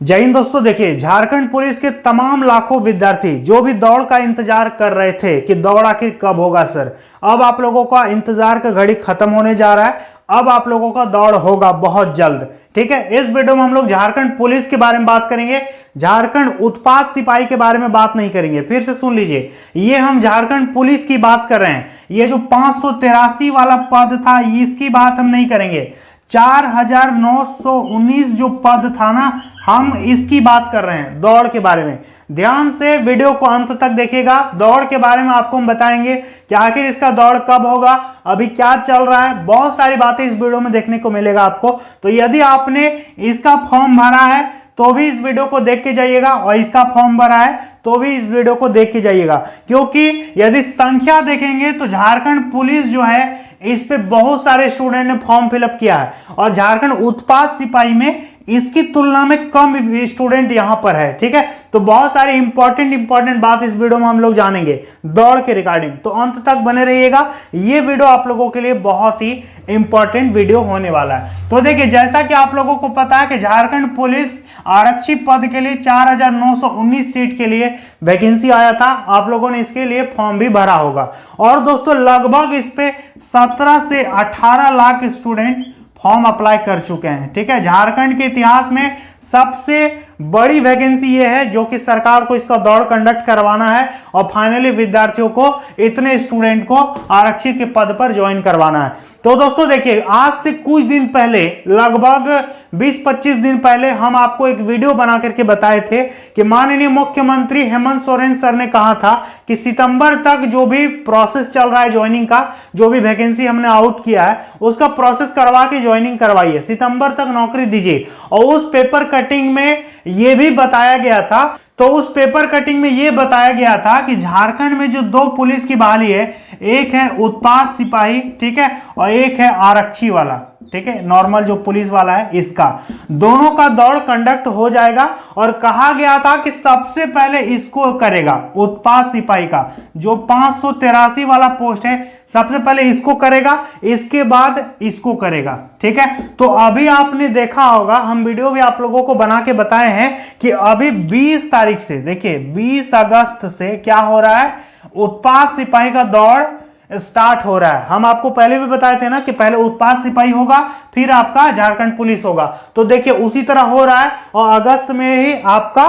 जय हिंद दोस्तों। देखिए, झारखंड पुलिस के तमाम लाखों विद्यार्थी जो भी दौड़ का इंतजार कर रहे थे कि दौड़ आखिर कब होगा सर, अब आप लोगों का इंतजार का घड़ी खत्म होने जा रहा है। अब आप लोगों का दौड़ होगा बहुत जल्द। ठीक है, इस वीडियो में हम लोग झारखंड पुलिस के बारे में बात करेंगे, झारखंड उत्पाद सिपाही के बारे में बात नहीं करेंगे। फिर से सुन लीजिए, ये हम झारखंड पुलिस की बात कर रहे हैं। ये जो 583 वाला पद था इसकी बात हम नहीं करेंगे। 4919 जो पद था ना, हम इसकी बात कर रहे हैं, दौड़ के बारे में। ध्यान से वीडियो को अंत तक देखिएगा। दौड़ के बारे में आपको हम बताएंगे कि आखिर इसका दौड़ कब होगा, अभी क्या चल रहा है, बहुत सारी बातें इस वीडियो में देखने को मिलेगा आपको। तो यदि आपने इसका फॉर्म भरा है तो भी इस वीडियो को देख के जाइएगा, और इसका फॉर्म भरा है तो भी इस वीडियो को देख के जाइएगा, क्योंकि यदि संख्या देखेंगे तो झारखंड पुलिस जो है इस पे बहुत सारे स्टूडेंट ने फॉर्म फिलअप किया है, और झारखंड उत्पाद सिपाही में इसकी तुलना में कम स्टूडेंट यहां पर है। ठीक है, तो बहुत सारे इंपॉर्टेंट बात इस वीडियो में हम लोग जानेंगे दौड़ के रिगार्डिंग, तो अंत तक बने रहिएगा। ये वीडियो आप लोगों के लिए बहुत ही इंपॉर्टेंट वीडियो होने वाला है। तो देखिए, जैसा कि आप लोगों को पता है कि झारखंड पुलिस आरक्षी पद के लिए 4919 सीट के लिए वैकेंसी आया था। आप लोगों ने इसके लिए फॉर्म भी भरा होगा, और दोस्तों लगभग इस पे 17 से 18 लाख स्टूडेंट फॉर्म अप्लाई कर चुके हैं। ठीक है, झारखंड के इतिहास में सबसे बड़ी वैकेंसी ये है जो कि सरकार को इसका दौड़ कंडक्ट करवाना है, और फाइनली विद्यार्थियों को, इतने स्टूडेंट को आरक्षी के पद पर ज्वाइन करवाना है। तो दोस्तों देखिए, आज से कुछ दिन पहले, लगभग 20-25 दिन पहले, हम आपको एक वीडियो बना करके बताए थे कि माननीय मुख्यमंत्री हेमंत सोरेन सर ने कहा था कि सितंबर तक जो भी प्रोसेस चल रहा है ज्वाइनिंग का, जो भी वैकेंसी हमने आउट किया है उसका प्रोसेस करवा के ज्वाइनिंग करवाइए, सितंबर तक नौकरी दीजिए। और उस पेपर कटिंग में यह भी बताया गया था, तो उस पेपर कटिंग में यह बताया गया था कि झारखंड में जो 2 पुलिस की बहाली है, एक है उत्पाद सिपाही, ठीक है, और एक है आरक्षी वाला। ठीक है, नॉर्मल जो पुलिस वाला है, इसका दोनों का दौड़ कंडक्ट हो जाएगा। और कहा गया था कि सबसे पहले इसको करेगा, उत्पाद सिपाही का जो 583 वाला पोस्ट है, सबसे पहले इसको करेगा, इसके बाद इसको करेगा। ठीक है, तो अभी आपने देखा होगा, हम वीडियो भी आप लोगों को बना के बताए हैं कि अभी 20 तारीख से, देखिए 20 अगस्त से क्या हो रहा है, उत्पाद सिपाही का दौड़ स्टार्ट हो रहा है। हम आपको पहले भी बताए थे ना कि पहले उत्पाद सिपाही होगा, फिर आपका झारखंड पुलिस होगा। तो देखिए उसी तरह हो रहा है, और अगस्त में ही आपका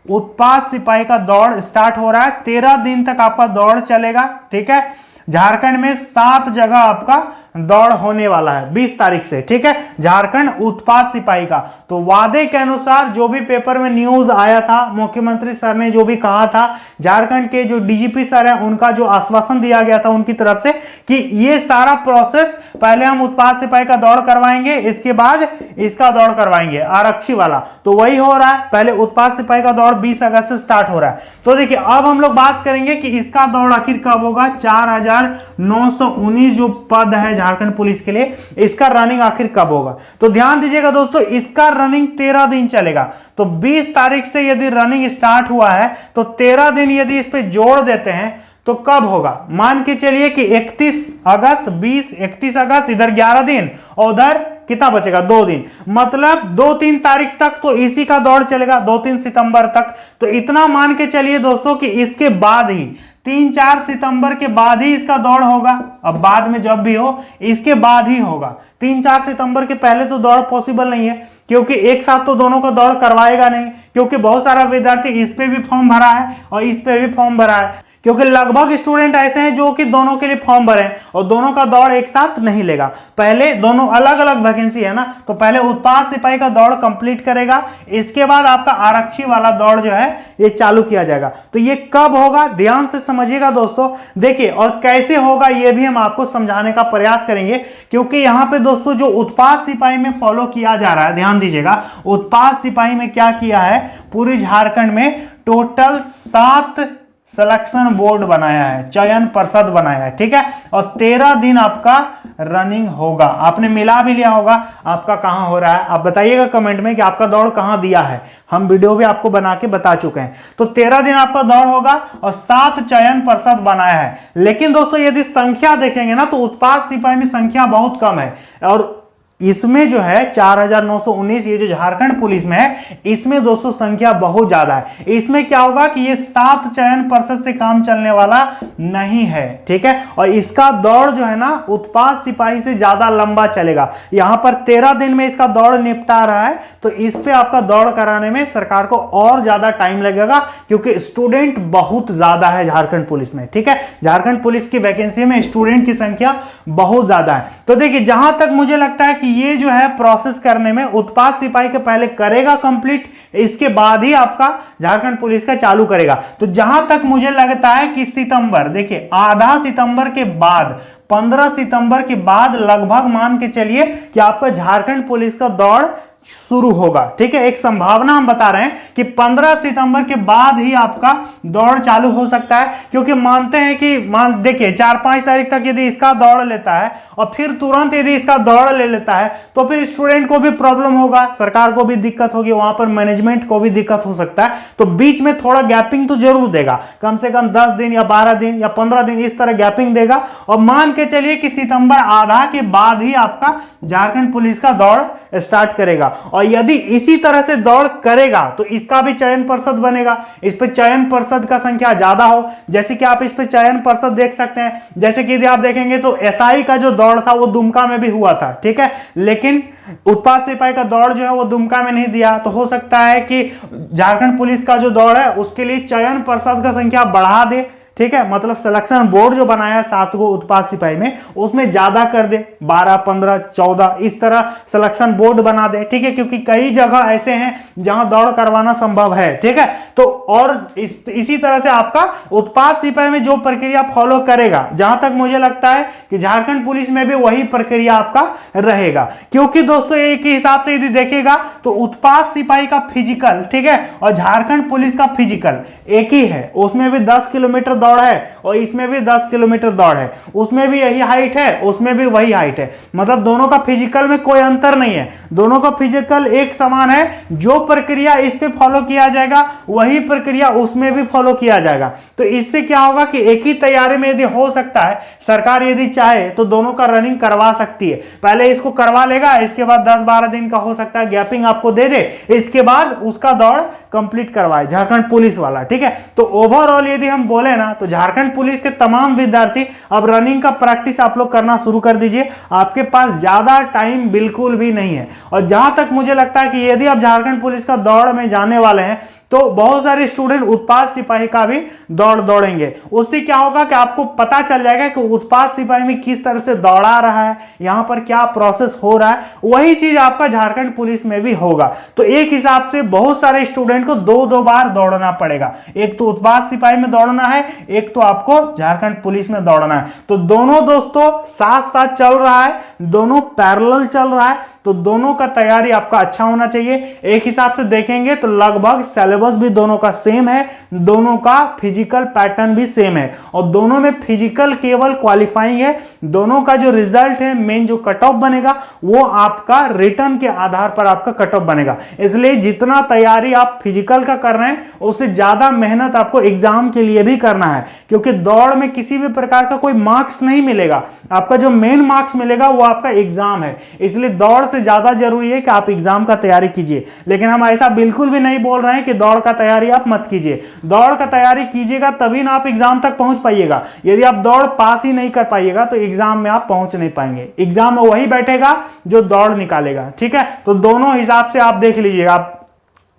उत्पाद सिपाही का दौड़ स्टार्ट हो रहा है। 13 दिन तक आपका दौड़ चलेगा। ठीक है, झारखंड में 7 जगह आपका दौड़ होने वाला है 20 तारीख से। ठीक है, झारखंड उत्पाद सिपाही का। तो वादे के अनुसार जो भी पेपर में न्यूज आया था, मुख्यमंत्री सर ने जो भी कहा था, झारखंड के जो डीजीपी सर हैं उनका जो आश्वासन दिया गया था उनकी तरफ से कि ये सारा प्रोसेस पहले हम उत्पाद सिपाही का दौड़ करवाएंगे, इसके बाद इसका दौड़ करवाएंगे आरक्षी वाला। तो वही हो रहा है, पहले उत्पाद सिपाही का दौड़ 20 अगस्त से स्टार्ट हो रहा है। तो देखिए, अब हम लोग बात करेंगे कि इसका दौड़ आखिर कब होगा। 4919 जो पद है झारखंड पुलिस के लिए, इसका रनिंग आखिर कब होगा। तो ध्यान दीजिएगा दोस्तों, इसका रनिंग 13 दिन चलेगा। तो 20 तारीख से यदि रनिंग स्टार्ट हुआ है तो 13 दिन यदि इस पे जोड़ देते हैं तो कब होगा, मान के चलिए कि 31 अगस्त, 31 अगस्त, इधर 11 दिन और उधर कितना बचेगा, 2 दिन, मतलब 2-3 तारीख तक तो इसी का दौड़ चलेगा, 2-3 सितंबर तक। तो इतना मान के चलिए दोस्तों कि इसके बाद ही 3-4 सितंबर के बाद ही इसका दौड़ होगा। अब बाद में जब भी हो, इसके बाद ही होगा। 3-4 सितंबर के पहले तो दौड़ पॉसिबल नहीं है, क्योंकि एक साथ तो दोनों का दौड़ करवाएगा नहीं, क्योंकि बहुत सारा विद्यार्थी इस पे भी फॉर्म भरा है और इस पे भी फॉर्म भरा है, क्योंकि लगभग स्टूडेंट ऐसे हैं जो कि दोनों के लिए फॉर्म भरे हैं, और दोनों का दौड़ एक साथ नहीं लेगा। पहले दोनों अलग अलग वैकेंसी है ना, तो पहले उत्पाद सिपाही का दौड़ कंप्लीट करेगा, इसके बाद आपका आरक्षी वाला दौड़ जो है ये चालू किया जाएगा। तो ये कब होगा, ध्यान से समझिएगा दोस्तों। देखिए, और कैसे होगा ये भी हम आपको समझाने का प्रयास करेंगे, क्योंकि यहां पे दोस्तों जो उत्पाद सिपाही में फॉलो किया जा रहा है, ध्यान दीजिएगा, उत्पाद सिपाही में क्या किया है, पूरे झारखंड में टोटल 7 सिलेक्शन बोर्ड बनाया है, चयन पर्षद बनाया है। ठीक है, और 13 दिन आपका रनिंग होगा। आपने मिला भी लिया होगा, आपका कहां हो रहा है, आप बताइएगा कमेंट में कि आपका दौड़ कहां दिया है। हम वीडियो भी आपको बना के बता चुके हैं। तो 13 दिन आपका दौड़ होगा और 7 चयन पर्षद बनाया है। लेकिन दोस्तों यदि संख्या देखेंगे ना, तो उत्पाद सिपाही में संख्या बहुत कम है, और इसमें जो है 4919 ये जो झारखंड पुलिस में है, इसमें दोस्तों संख्या बहुत ज्यादा है। इसमें क्या होगा कि ये 7 चयन पर्षद से काम चलने वाला नहीं है, ठीक है। और इसका दौड़ जो है ना उत्पाद सिपाही से ज्यादा लंबा चलेगा। यहां पर 13 दिन में इसका दौड़ निपटा रहा है, तो इस पे आपका दौड़ कराने में सरकार को और ज्यादा टाइम लगेगा, क्योंकि स्टूडेंट बहुत ज्यादा है झारखंड पुलिस में, ठीक है। झारखंड पुलिस की वैकेंसी में स्टूडेंट की संख्या बहुत ज्यादा है। तो देखिए जहां तक मुझे लगता है कि ये जो है प्रोसेस करने में उत्पाद सिपाही के पहले करेगा कंप्लीट, इसके बाद ही आपका झारखंड पुलिस का चालू करेगा। तो जहां तक मुझे लगता है कि सितंबर, देखिए आधा सितंबर के बाद, 15 सितंबर के बाद लगभग मान के चलिए कि आपका झारखंड पुलिस का दौड़ शुरू होगा, ठीक है। एक संभावना हम बता रहे हैं कि 15 सितंबर के बाद ही आपका दौड़ चालू हो सकता है, क्योंकि मानते हैं कि देखिए 4-5 तारीख तक यदि इसका दौड़ लेता है और फिर तुरंत यदि इसका दौड़ ले लेता है तो फिर स्टूडेंट को भी प्रॉब्लम होगा, सरकार को भी दिक्कत होगी, वहां पर मैनेजमेंट को भी दिक्कत हो सकता है। तो बीच में थोड़ा गैपिंग तो जरूर देगा, कम से कम 10 दिन या 12 दिन या 15 दिन इस तरह गैपिंग देगा। और मान के चलिए कि सितंबर आधा के बाद ही आपका झारखंड पुलिस का दौड़ स्टार्ट करेगा। और यदि इसी तरह से दौड़ करेगा तो इसका भी चयन पर्षद बनेगा, इस पे चयन पर्षद का संख्या ज्यादा हो। जैसे कि आप इस पे चयन पर्षद देख सकते हैं, जैसे कि यदि आप देखेंगे तो एसआई का जो दौड़ था वो दुमका में भी हुआ था, ठीक है। लेकिन उत्पाद सिपाही का दौड़ जो है वो दुमका में नहीं दिया। तो हो सकता है कि झारखंड पुलिस का जो दौड़ है उसके लिए चयन पर्षद का संख्या बढ़ा दे, ठीक है। मतलब सिलेक्शन बोर्ड जो बनाया है 7 गो उत्पाद सिपाही में, उसमें ज्यादा कर दे, 12, 15, 14 इस तरह सिलेक्शन बोर्ड बना दे, ठीक है। क्योंकि कई जगह ऐसे हैं जहां दौड़ करवाना संभव है, ठीक है। तो और इसी तरह से आपका उत्पाद सिपाही में जो प्रक्रिया फॉलो करेगा, जहां तक मुझे लगता है कि झारखंड पुलिस में भी वही प्रक्रिया आपका रहेगा। क्योंकि दोस्तों एक ही हिसाब से यदि देखेगा तो उत्पाद सिपाही का फिजिकल, ठीक है, और झारखंड पुलिस का फिजिकल एक ही है। उसमें भी 10 किलोमीटर दौड़ है और इसमें भी 10 किलोमीटर दौड़ है, उसमें भी यही हाइट है, उसमें भी वही हाइट है। मतलब दोनों का फिजिकल में कोई अंतर नहीं है, दोनों का फिजिकल एक समान है। जो प्रक्रिया इस पे फॉलो किया जाएगा वही प्रक्रिया उसमें भी फॉलो किया जाएगा। तो इससे क्या होगा कि एक ही तैयारी में यदि हो सकता है, सरकार यदि चाहे तो दोनों का रनिंग करवा सकती है। पहले इसको करवा लेगा, इसके बाद 10-12 दिन का हो सकता है गैपिंग आपको दे दे, इसके बाद उसका दौड़ कंप्लीट करवाए झारखंड पुलिस वाला, ठीक है। तो ओवरऑल यदि हम बोले ना तो झारखंड पुलिस के तमाम विद्यार्थी अब रनिंग का प्रैक्टिस आप लोग करना शुरू कर दीजिए। आपके पास ज्यादा टाइम बिल्कुल भी नहीं है। और जहां तक मुझे लगता है कि यदि आप झारखंड पुलिस का दौड़ में जाने वाले हैं तो बहुत सारे स्टूडेंट उत्पाद सिपाही का भी दौड़ दौड़ेंगे। उससे क्या होगा कि आपको पता चल जाएगा कि उत्पाद सिपाही में किस तरह से दौड़ा रहा है, यहां पर क्या प्रोसेस हो रहा है। वही चीज आपका झारखंड पुलिस में भी होगा। तो एक हिसाब से बहुत सारे स्टूडेंट को 2-2 बार दौड़ना पड़ेगा। एक तो उत्पाद सिपाही में दौड़ना है, एक तो आपको झारखंड पुलिस में दौड़ना है। तो दोनों दोस्तों साथ साथ चल रहा है, दोनों पैरेलल चल रहा है। तो दोनों का तैयारी आपका अच्छा होना चाहिए। एक हिसाब से देखेंगे तो लगभग सिलेबस भी दोनों का सेम है, दोनों का फिजिकल पैटर्न भी सेम है, और दोनों में फिजिकल केवल क्वालिफाइंग है। दोनों का जो रिजल्ट है, मेन जो कट ऑफ बनेगा वो आपका रिटर्न के आधार पर आपका कट ऑफ बनेगा। इसलिए जितना तैयारी आप फिजिकल का कर रहे हैं उससे ज्यादा मेहनत आपको एग्जाम के लिए भी करना है, क्योंकि दौड़ में किसी भी प्रकार का कोई मार्क्स नहीं मिलेगा। आपका जो मेन मार्क्स मिलेगा वो आपका एग्जाम है। इसलिए दौड़ से ज्यादा जरूरी है कि आप एग्जाम का तैयारी कीजिए। लेकिन हम ऐसा बिल्कुल भी नहीं बोल रहे हैं कि दौड़ का तैयारी आप मत कीजिए। दौड़ का तैयारी कीजिएगा तभी ना आप एग्जाम तक पहुंच पाइएगा। यदि आप दौड़ पास ही नहीं कर पाइएगा तो एग्जाम में आप पहुंच नहीं पाएंगे। एग्जाम में वही बैठेगा जो दौड़ निकालेगा, ठीक है। तो दोनों हिसाब से आप देख लीजिएगा, आप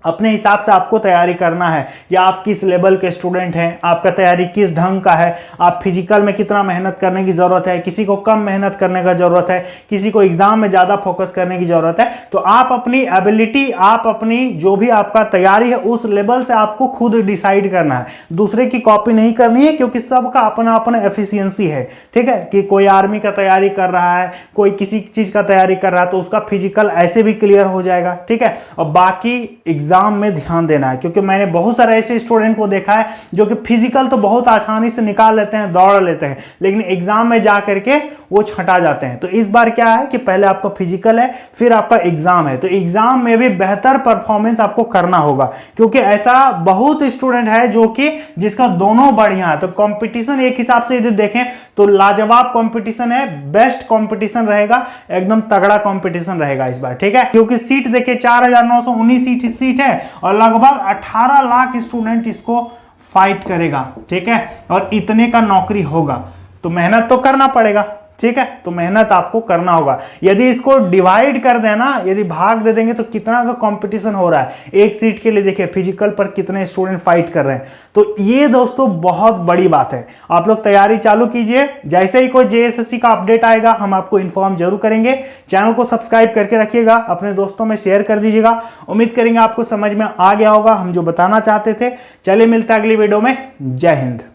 अपने हिसाब से आपको तैयारी करना है कि आप किस लेवल के स्टूडेंट हैं, आपका तैयारी किस ढंग का है, आप फिजिकल में कितना मेहनत करने की जरूरत है, किसी को कम मेहनत करने का जरूरत है, किसी को एग्जाम में ज्यादा फोकस करने की जरूरत है। तो आप अपनी एबिलिटी, आप अपनी जो भी आपका तैयारी है उस लेवल से आपको खुद डिसाइड करना है। दूसरे की कॉपी नहीं करनी है, क्योंकि सबका अपना अपना एफिशिएंसी है, ठीक है। कि कोई आर्मी का तैयारी कर रहा है, कोई किसी चीज का तैयारी कर रहा है, तो उसका फिजिकल ऐसे भी क्लियर हो जाएगा, ठीक है। और बाकी एग्जाम एग्जाम में ध्यान देना है, क्योंकि मैंने बहुत सारे ऐसे स्टूडेंट को देखा है जो कि फिजिकल तो बहुत आसानी से निकाल लेते हैं, दौड़ लेते हैं, लेकिन एग्जाम में जा करके वो छटा जाते हैं। तो इस बार क्या है कि पहले आपका फिजिकल है, फिर आपका एग्जाम है, तो एग्जाम में भी बेहतर परफॉर्मेंस आपको करना होगा, क्योंकि ऐसा बहुत स्टूडेंट है जो कि जिसका दोनों बढ़िया है। तो कंपटीशन एक हिसाब से यदि देखें तो लाजवाब कंपटीशन है, बेस्ट कंपटीशन रहेगा, एकदम तगड़ा कंपटीशन रहेगा इस बार, ठीक है। क्योंकि सीट देखिए 4919 सीट है और लगभग 18 लाख स्टूडेंट इसको फाइट करेगा, ठीक है, और इतने का नौकरी होगा, तो मेहनत तो करना पड़ेगा, ठीक है। तो मेहनत आपको करना होगा। यदि इसको डिवाइड कर देना, यदि भाग दे देंगे तो कितना का कंपटीशन हो रहा है, एक सीट के लिए देखिए फिजिकल पर कितने स्टूडेंट फाइट कर रहे हैं। तो ये दोस्तों बहुत बड़ी बात है। आप लोग तैयारी चालू कीजिए, जैसे ही कोई जेएसएससी का अपडेट आएगा हम आपको इन्फॉर्म जरूर करेंगे। चैनल को सब्सक्राइब करके रखिएगा, अपने दोस्तों में शेयर कर दीजिएगा। उम्मीद करेंगे आपको समझ में आ गया होगा हम जो बताना चाहते थे। चलिए मिलते हैं अगली वीडियो में। जय हिंद।